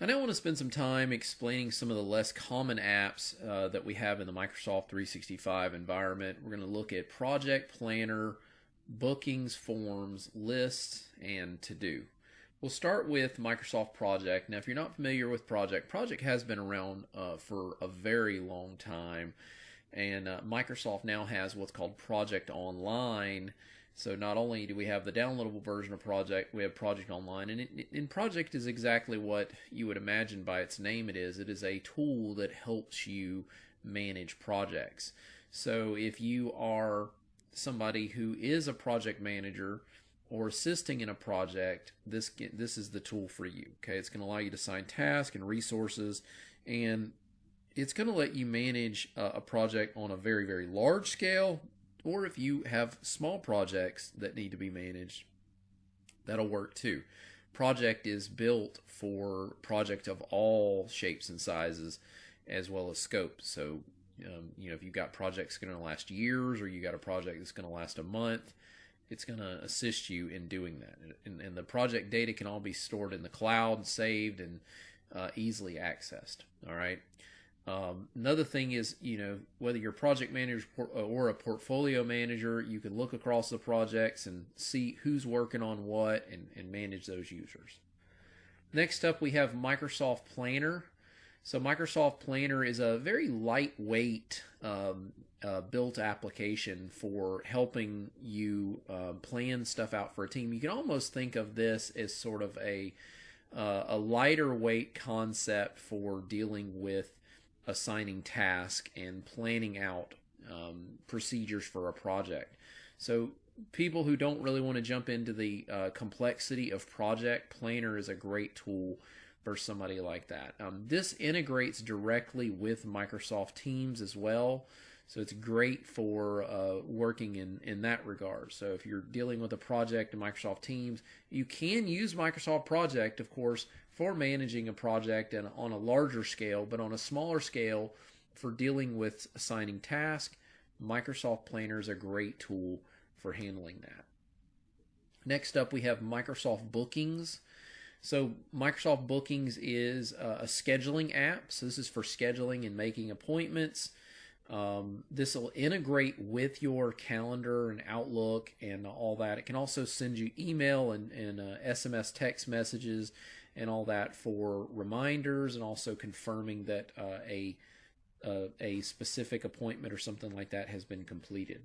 I now want to spend some time explaining some of the less common apps that we have in the Microsoft 365 environment. We're going to look at Project Planner, Bookings, Forms, Lists, and To Do. We'll start with Microsoft Project. Now, if you're not familiar with Project has been around for a very long time, and Microsoft now has what's called Project Online. So not only do we have the downloadable version of Project, we have Project Online, and Project is exactly what you would imagine by its name it is. It is a tool that helps you manage projects. So if you are somebody who is a project manager or assisting in a project, this is the tool for you. Okay, it's going to allow you to assign tasks and resources, and it's going to let you manage a project on a very, very large scale, or if you have small projects that need to be managed, that'll work too. Project is built for projects of all shapes and sizes, as well as scope. So, if you've got projects going to last years, or you got a project that's going to last a month, it's going to assist you in doing that. And the project data can all be stored in the cloud, saved, and easily accessed. All right. Another thing is, whether you're a project manager or a portfolio manager, you can look across the projects and see who's working on what and manage those users. Next up, we have Microsoft Planner. So Microsoft Planner is a very lightweight built application for helping you plan stuff out for a team. You can almost think of this as sort of a lighter weight concept for dealing with assigning tasks and planning out procedures for a project. So people who don't really want to jump into the complexity of Project Planner is a great tool for somebody like that. This integrates directly with Microsoft Teams as well, so it's great for working in that regard. So if you're dealing with a project in Microsoft Teams, you can use Microsoft Project, of course, for managing a project and on a larger scale, but on a smaller scale for dealing with assigning tasks, Microsoft Planner is a great tool for handling that. Next up, we have Microsoft Bookings. So Microsoft Bookings is a scheduling app. So this is for scheduling and making appointments. This will integrate with your calendar and Outlook and all that. It can also send you email and SMS text messages and all that for reminders, and also confirming that a specific appointment or something like that has been completed.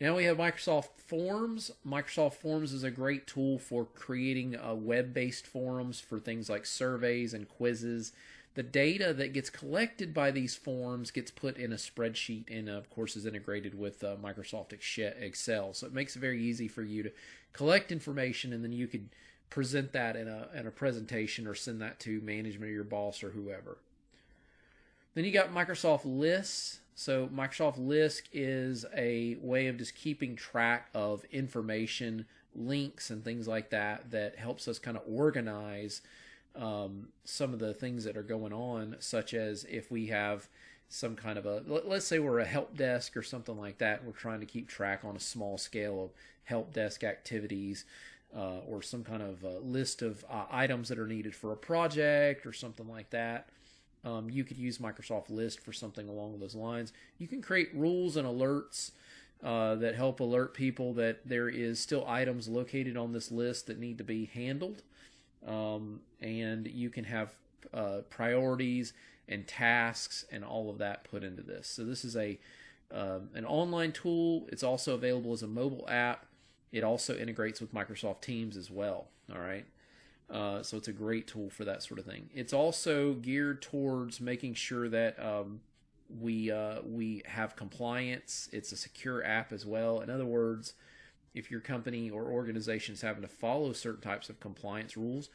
Now we have Microsoft Forms. Microsoft Forms is a great tool for creating web-based forums for things like surveys and quizzes. The data that gets collected by these forms gets put in a spreadsheet and, of course, is integrated with Microsoft Excel. So it makes it very easy for you to collect information, and then you could present that in a presentation or send that to management or your boss or whoever. Then you got Microsoft Lists. So Microsoft List is a way of just keeping track of information, links, and things like that that helps us kind of organize some of the things that are going on, such as if we have some kind of let's say we're a help desk or something like that, we're trying to keep track on a small scale of help desk activities, or some kind of list of items that are needed for a project or something like that. You could use Microsoft List for something along those lines. You can create rules and alerts that help alert people that there is still items located on this list that need to be handled. And you can have priorities and tasks and all of that put into this. So this is an online tool. It's also available as a mobile app. It also integrates with Microsoft Teams as well. All right. So it's a great tool for that sort of thing. It's also geared towards making sure that we have compliance. It's a secure app as well. In other words, if your company or organization is having to follow certain types of compliance rules,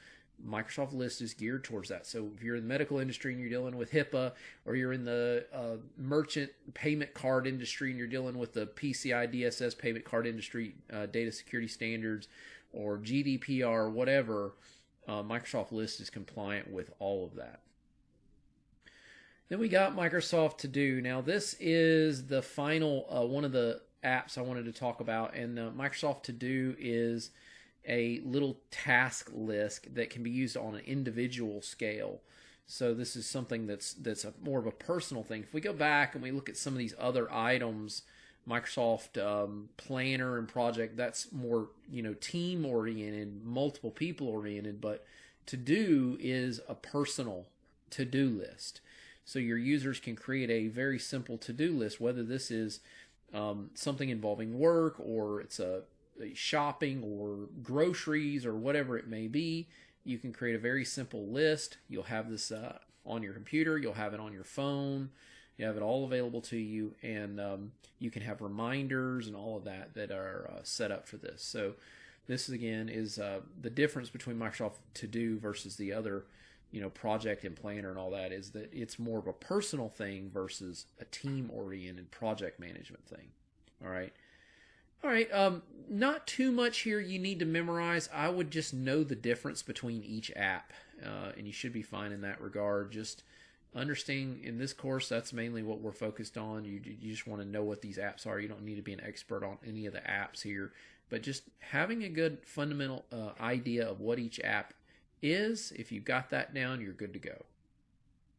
Microsoft List is geared towards that. So if you're in the medical industry and you're dealing with HIPAA, or you're in the merchant payment card industry and you're dealing with the PCI DSS payment card industry, data security standards, or GDPR, whatever, Microsoft List is compliant with all of that. Then we got Microsoft To Do. Now this is the final one of the apps I wanted to talk about, and Microsoft To Do is a little task list that can be used on an individual scale. So this is something that's more of a personal thing. If we go back and we look at some of these other items, Microsoft Planner and Project, that's more, team oriented, multiple people oriented, but To Do is a personal to-do list. So your users can create a very simple to-do list, whether this is something involving work, or it's a shopping or groceries or whatever it may be. You can create a very simple list. You'll have this on your computer. You'll have it on your phone. You have it all available to you, and you can have reminders and all of that are set up for this. So this again is the difference between Microsoft To Do versus the other, Project and Planner and all that, is that it's more of a personal thing versus a team-oriented project management thing. All right. Not too much here you need to memorize. I would just know the difference between each app, and you should be fine in that regard. Just understanding in this course, that's mainly what we're focused on. You just want to know what these apps are. You don't need to be an expert on any of the apps here, but just having a good fundamental idea of what each app is. If you've got that down, you're good to go.